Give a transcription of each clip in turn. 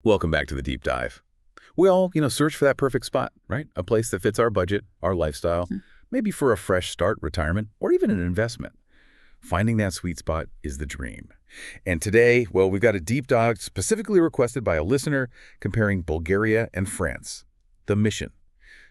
Welcome back to the deep dive. We all, search for that perfect spot, right? A place that fits our budget, our lifestyle, maybe for a fresh start, retirement, or even an investment. Finding that sweet spot is the dream. And today, well, we've got a deep dive specifically requested by a listener comparing Bulgaria and France. The mission: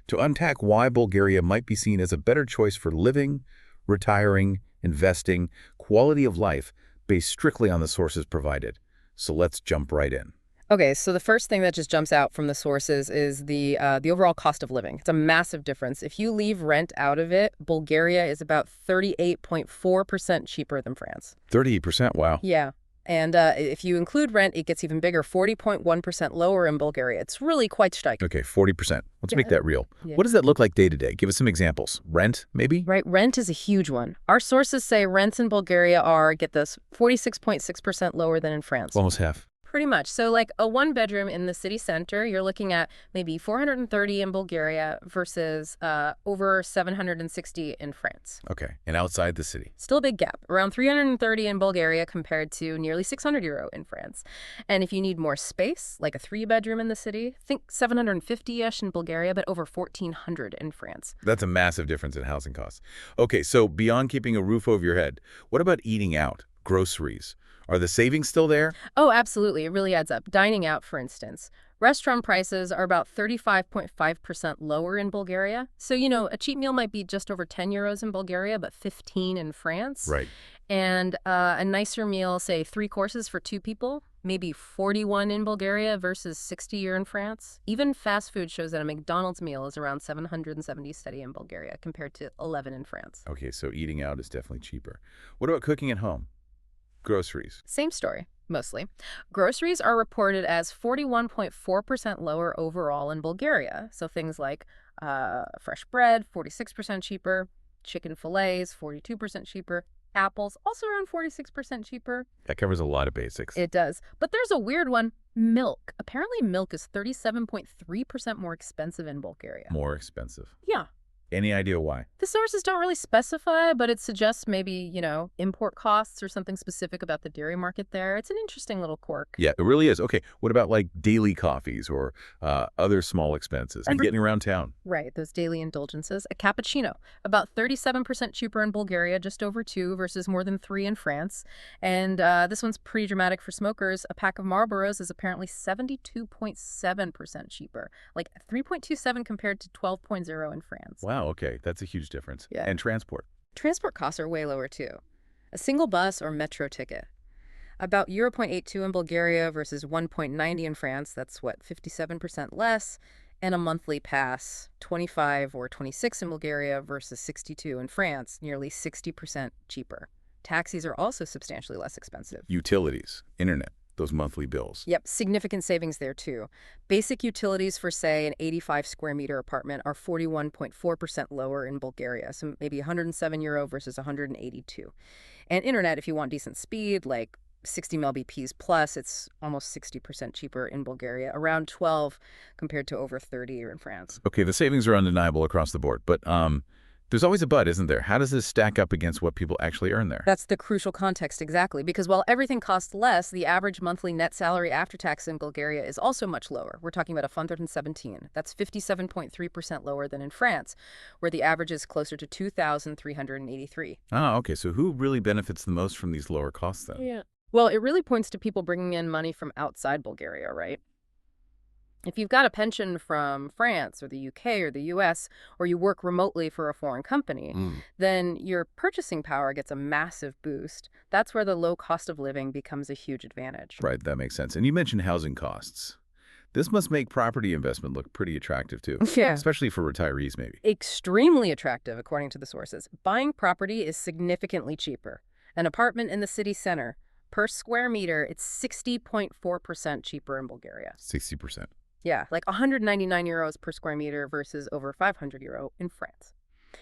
to unpack why Bulgaria might be seen as a better choice for living, retiring, investing, quality of life, based strictly on the sources provided. So let's jump right in. Okay, so the first thing that just jumps out from the sources is the overall cost of living. It's a massive difference. If you leave rent out of it, Bulgaria is about 38.4% cheaper than France. 38%, wow. Yeah. And if you include rent, it gets even bigger, 40.1% lower in Bulgaria. It's really quite striking. Okay, 40%. Let's make that real. Yeah. What does that look like day to day? Give us some examples. Rent, maybe? Right, rent is a huge one. Our sources say rents in Bulgaria are, get this, 46.6% lower than in France. Almost half. Pretty much. So like a one-bedroom in the city center, you're looking at maybe 430 in Bulgaria versus over 760 in France. Okay, and outside the city? Still a big gap. Around 330 in Bulgaria compared to nearly 600 euro in France. And if you need more space, like a three-bedroom in the city, think 750-ish in Bulgaria, but over 1,400 in France. That's a massive difference in housing costs. Okay, so beyond keeping a roof over your head, what about eating out, groceries? Are the savings still there? Oh, absolutely. It really adds up. Dining out, for instance. Restaurant prices are about 35.5% lower in Bulgaria. So, a cheap meal might be just over 10 euros in Bulgaria, but 15 in France. Right. And a nicer meal, say 3 courses for 2 people, maybe 41 in Bulgaria versus 60 here in France. Even fast food shows that a McDonald's meal is around 770 steady in Bulgaria compared to 11 in France. Okay, so eating out is definitely cheaper. What about cooking at home? Groceries? Same story, mostly. Groceries are reported as 41.4% lower overall in Bulgaria. So things like fresh bread, 46% cheaper, chicken fillets, 42% cheaper, apples, also around 46% cheaper. That covers a lot of basics. It does. But there's a weird one, milk. Apparently milk is 37.3% more expensive in Bulgaria. More expensive. Yeah. Any idea why? The sources don't really specify, but it suggests maybe, import costs or something specific about the dairy market there. It's an interesting little quirk. Yeah, it really is. Okay, what about like daily coffees or other small expenses and getting around town? Right, those daily indulgences. A cappuccino, about 37% cheaper in Bulgaria, just over 2 versus more than 3 in France. And this one's pretty dramatic for smokers. A pack of Marlboros is apparently 72.7% cheaper, like 3.27 compared to 12.0 in France. Wow, okay, that's a huge difference. Yeah. And transport? Transport costs are way lower, too. A single bus or metro ticket, about 0.82 in Bulgaria versus 1.90 in France. That's, 57% less. And a monthly pass, 25 or 26 in Bulgaria versus 62 in France, nearly 60% cheaper. Taxis are also substantially less expensive. Utilities, internet, those monthly bills. Yep, significant savings there, too. Basic utilities for, say, an 85 square meter apartment are 41.4% lower in Bulgaria, so maybe 107 euro versus 182. And internet, if you want decent speed, like 60 Mbps plus, it's almost 60% cheaper in Bulgaria, around 12 compared to over 30 here in France. Okay, the savings are undeniable across the board, but there's always a but, isn't there? How does this stack up against what people actually earn there? That's the crucial context, exactly, because while everything costs less, the average monthly net salary after tax in Bulgaria is also much lower. We're talking about 117. That's 57.3% lower than in France, where the average is closer to 2,383. Ah, okay, so who really benefits the most from these lower costs then? Yeah. Well, it really points to people bringing in money from outside Bulgaria, right? If you've got a pension from France or the UK or the US, or you work remotely for a foreign company, then your purchasing power gets a massive boost. That's where the low cost of living becomes a huge advantage. Right, that makes sense. And you mentioned housing costs. This must make property investment look pretty attractive, too. Yeah. Especially for retirees, maybe. Extremely attractive, according to the sources. Buying property is significantly cheaper. An apartment in the city center, per square meter, it's 60.4% cheaper in Bulgaria. 60%. Yeah, like 199 euros per square meter versus over 500 euro in France.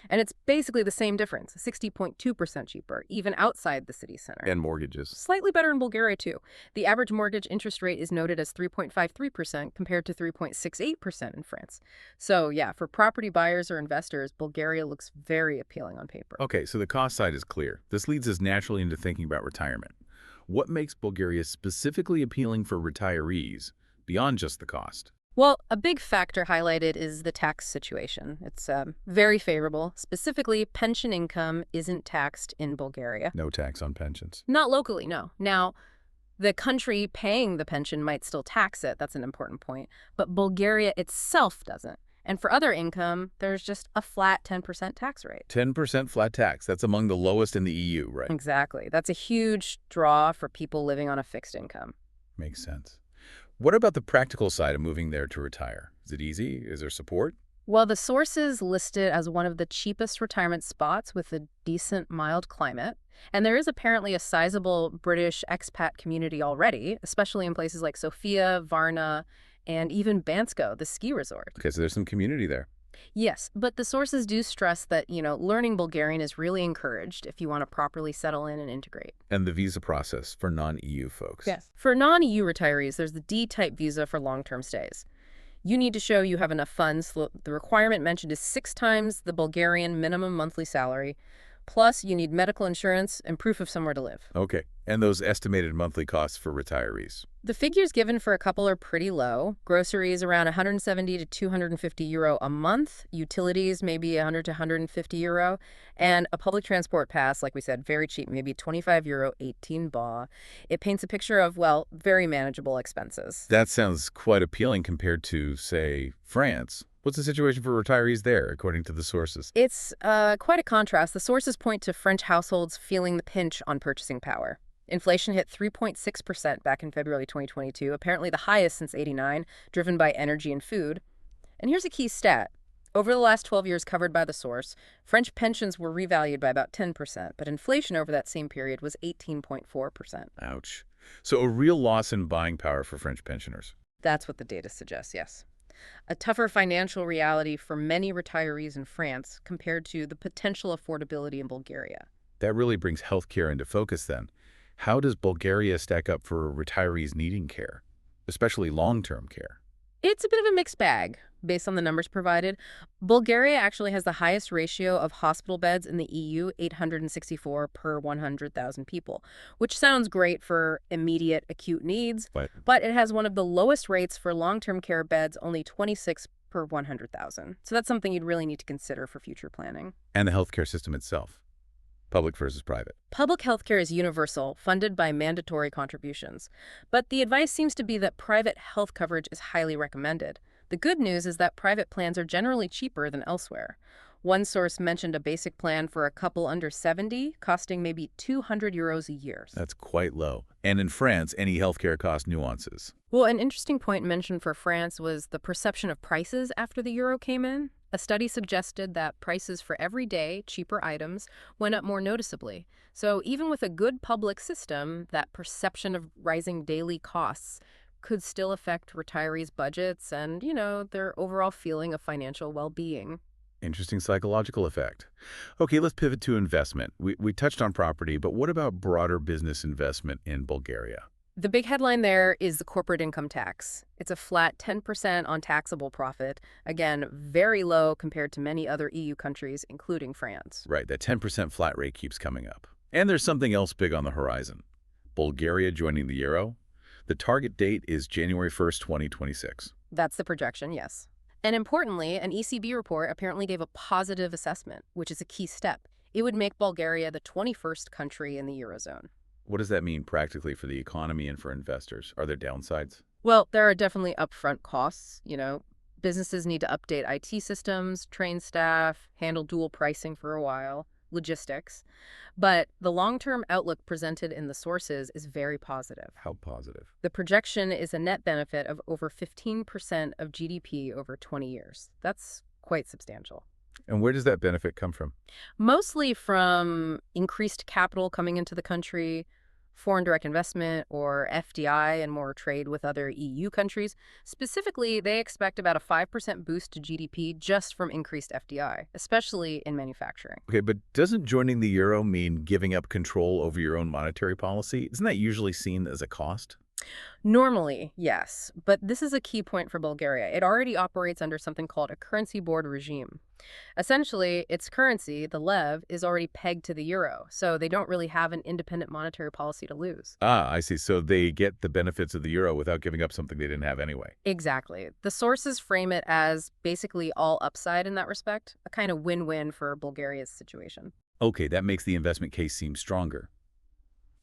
And it's basically the same difference, 60.2% cheaper, even outside the city center. And mortgages. Slightly better in Bulgaria, too. The average mortgage interest rate is noted as 3.53% compared to 3.68% in France. So, yeah, for property buyers or investors, Bulgaria looks very appealing on paper. Okay, so the cost side is clear. This leads us naturally into thinking about retirement. What makes Bulgaria specifically appealing for retirees beyond just the cost? Well, a big factor highlighted is the tax situation. It's very favorable. Specifically, pension income isn't taxed in Bulgaria. No tax on pensions. Not locally, no. Now, the country paying the pension might still tax it. That's an important point. But Bulgaria itself doesn't. And for other income, there's just a flat 10% tax rate. 10% flat tax. That's among the lowest in the EU, right? Exactly. That's a huge draw for people living on a fixed income. Makes sense. What about the practical side of moving there to retire? Is it easy? Is there support? Well, the source is listed as one of the cheapest retirement spots with a decent, mild climate. And there is apparently a sizable British expat community already, especially in places like Sofia, Varna, and even Bansko, the ski resort. Okay, so there's some community there. Yes, but the sources do stress that, learning Bulgarian is really encouraged if you want to properly settle in and integrate. And the visa process for non-EU folks. Yes. For non-EU retirees, there's the D-type visa for long-term stays. You need to show you have enough funds. The requirement mentioned is 6 times the Bulgarian minimum monthly salary. Plus, you need medical insurance and proof of somewhere to live. Okay, and those estimated monthly costs for retirees? The figures given for a couple are pretty low. Groceries around 170 to 250 euro a month. Utilities maybe 100 to 150 euro. And a public transport pass, like we said, very cheap, maybe 25 euro, 18 baht. It paints a picture of, well, very manageable expenses. That sounds quite appealing compared to, say, France. What's the situation for retirees there, according to the sources? It's quite a contrast. The sources point to French households feeling the pinch on purchasing power. Inflation hit 3.6% back in February 2022, apparently the highest since '89, driven by energy and food. And here's a key stat. Over the last 12 years covered by the source, French pensions were revalued by about 10%, but inflation over that same period was 18.4%. Ouch. So a real loss in buying power for French pensioners. That's what the data suggests, yes. A tougher financial reality for many retirees in France compared to the potential affordability in Bulgaria. That really brings healthcare into focus then. How does Bulgaria stack up for retirees needing care, especially long-term care? It's a bit of a mixed bag, based on the numbers provided. Bulgaria actually has the highest ratio of hospital beds in the EU, 864 per 100,000 people, which sounds great for immediate acute needs, but it has one of the lowest rates for long-term care beds, only 26 per 100,000. So that's something you'd really need to consider for future planning. And the healthcare system itself, public versus private. Public healthcare is universal, funded by mandatory contributions. But the advice seems to be that private health coverage is highly recommended. The good news is that private plans are generally cheaper than elsewhere. One source mentioned a basic plan for a couple under 70, costing maybe 200 euros a year. That's quite low. And in France, any healthcare cost nuances. Well, an interesting point mentioned for France was the perception of prices after the euro came in. A study suggested that prices for everyday, cheaper items went up more noticeably. So even with a good public system, that perception of rising daily costs could still affect retirees' budgets and, their overall feeling of financial well-being. Interesting psychological effect. Okay, let's pivot to investment. We touched on property, but what about broader business investment in Bulgaria? The big headline there is the corporate income tax. It's a flat 10% on taxable profit. Again, very low compared to many other EU countries, including France. Right, that 10% flat rate keeps coming up. And there's something else big on the horizon. Bulgaria joining the euro. The target date is January 1st, 2026. That's the projection, yes. And importantly, an ECB report apparently gave a positive assessment, which is a key step. It would make Bulgaria the 21st country in the Eurozone. What does that mean practically for the economy and for investors? Are there downsides? Well, there are definitely upfront costs. Businesses need to update IT systems, train staff, handle dual pricing for a while, logistics. But the long-term outlook presented in the sources is very positive. How positive? The projection is a net benefit of over 15% of GDP over 20 years. That's quite substantial. And where does that benefit come from? Mostly from increased capital coming into the country, foreign direct investment, or FDI, and more trade with other EU countries. Specifically, they expect about a 5% boost to GDP just from increased FDI, especially in manufacturing. Okay, but doesn't joining the euro mean giving up control over your own monetary policy? Isn't that usually seen as a cost? Normally, yes, but this is a key point for Bulgaria. It already operates under something called a currency board regime. Essentially, its currency, the lev, is already pegged to the euro, so they don't really have an independent monetary policy to lose. Ah, I see. So they get the benefits of the euro without giving up something they didn't have anyway. Exactly. The sources frame it as basically all upside in that respect, a kind of win-win for Bulgaria's situation. Okay, that makes the investment case seem stronger.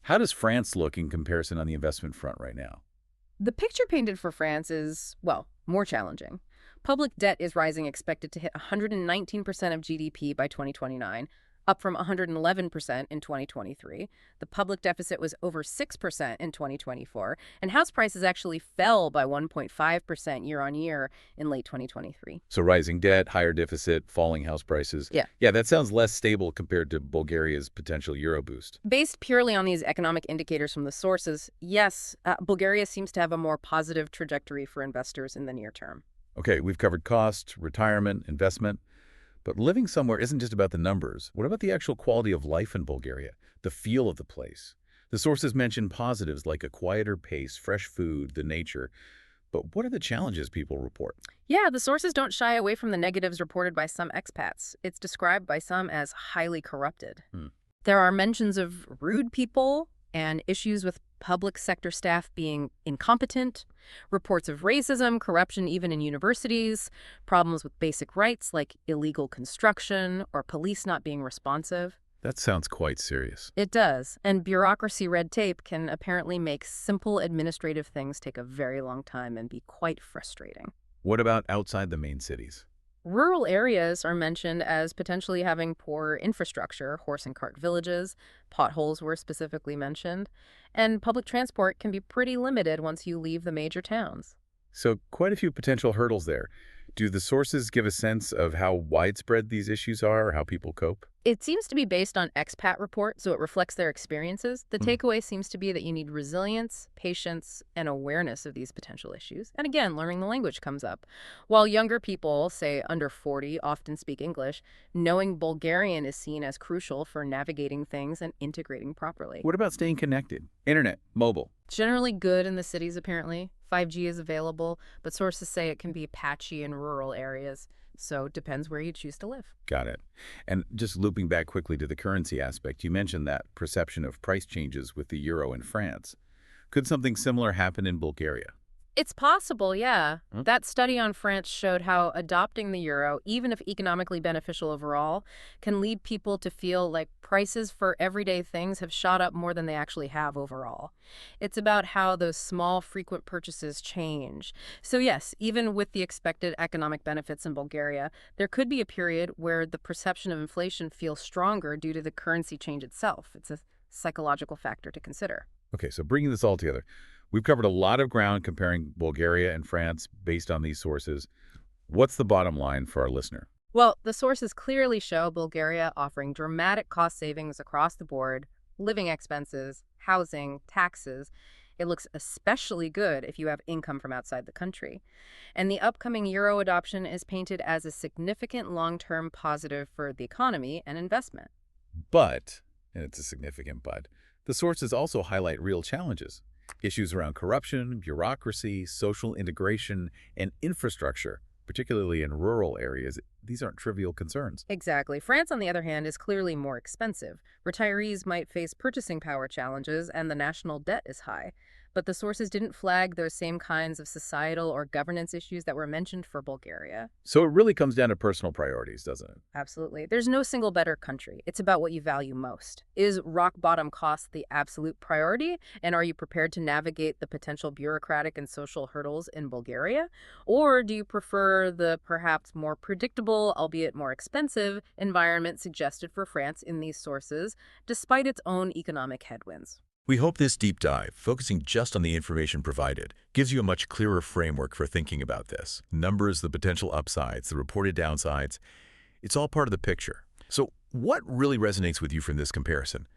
How does France look in comparison on the investment front right now? The picture painted for France is, well, more challenging. Public debt is rising, expected to hit 119% of GDP by 2029, up from 111% in 2023. The public deficit was over 6% in 2024, and house prices actually fell by 1.5% year on year in late 2023. So rising debt, higher deficit, falling house prices. Yeah. Yeah, that sounds less stable compared to Bulgaria's potential euro boost. Based purely on these economic indicators from the sources, yes, Bulgaria seems to have a more positive trajectory for investors in the near term. Okay, we've covered cost, retirement, investment. But living somewhere isn't just about the numbers. What about the actual quality of life in Bulgaria? The feel of the place? The sources mention positives like a quieter pace, fresh food, the nature. But what are the challenges people report? Yeah, the sources don't shy away from the negatives reported by some expats. It's described by some as highly corrupted. Hmm. There are mentions of rude people and issues with public sector staff being incompetent, reports of racism, corruption even in universities, problems with basic rights like illegal construction or police not being responsive. That sounds quite serious. It does, and bureaucracy red tape can apparently make simple administrative things take a very long time and be quite frustrating. What about outside the main cities? Rural areas are mentioned as potentially having poor infrastructure, horse and cart villages, potholes were specifically mentioned, and public transport can be pretty limited once you leave the major towns. So quite a few potential hurdles there. Do the sources give a sense of how widespread these issues are or how people cope? It seems to be based on expat report, so it reflects their experiences. The takeaway seems to be that you need resilience, patience, and awareness of these potential issues. And again, learning the language comes up. While younger people, say under 40, often speak English, knowing Bulgarian is seen as crucial for navigating things and integrating properly. What about staying connected? Internet, mobile. Generally good in the cities, apparently. 5G is available, but sources say it can be patchy in rural areas. So it depends where you choose to live. Got it. And just looping back quickly to the currency aspect, you mentioned that perception of price changes with the euro in France. Could something similar happen in Bulgaria? It's possible, yeah. Hmm? That study on France showed how adopting the euro, even if economically beneficial overall, can lead people to feel like prices for everyday things have shot up more than they actually have overall. It's about how those small, frequent purchases change. So yes, even with the expected economic benefits in Bulgaria, there could be a period where the perception of inflation feels stronger due to the currency change itself. It's a psychological factor to consider. Okay, so bringing this all together, we've covered a lot of ground comparing Bulgaria and France based on these sources. What's the bottom line for our listener? Well, the sources clearly show Bulgaria offering dramatic cost savings across the board, living expenses, housing, taxes. It looks especially good if you have income from outside the country. And the upcoming euro adoption is painted as a significant long-term positive for the economy and investment. But, and it's a significant but, the sources also highlight real challenges. Issues around corruption, bureaucracy, social integration, and infrastructure, particularly in rural areas. These aren't trivial concerns. Exactly. France, on the other hand, is clearly more expensive. Retirees might face purchasing power challenges, and the national debt is high. But the sources didn't flag those same kinds of societal or governance issues that were mentioned for Bulgaria. So it really comes down to personal priorities, doesn't it? Absolutely. There's no single better country. It's about what you value most. Is rock bottom cost the absolute priority? And are you prepared to navigate the potential bureaucratic and social hurdles in Bulgaria? Or do you prefer the perhaps more predictable, albeit more expensive, environment suggested for France in these sources, despite its own economic headwinds? We hope this deep dive, focusing just on the information provided, gives you a much clearer framework for thinking about this. Numbers, the potential upsides, the reported downsides, it's all part of the picture. So what really resonates with you from this comparison?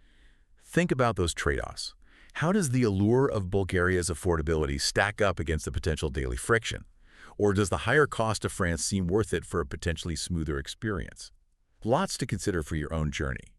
Think about those trade-offs. How does the allure of Bulgaria's affordability stack up against the potential daily friction? Or does the higher cost of France seem worth it for a potentially smoother experience? Lots to consider for your own journey.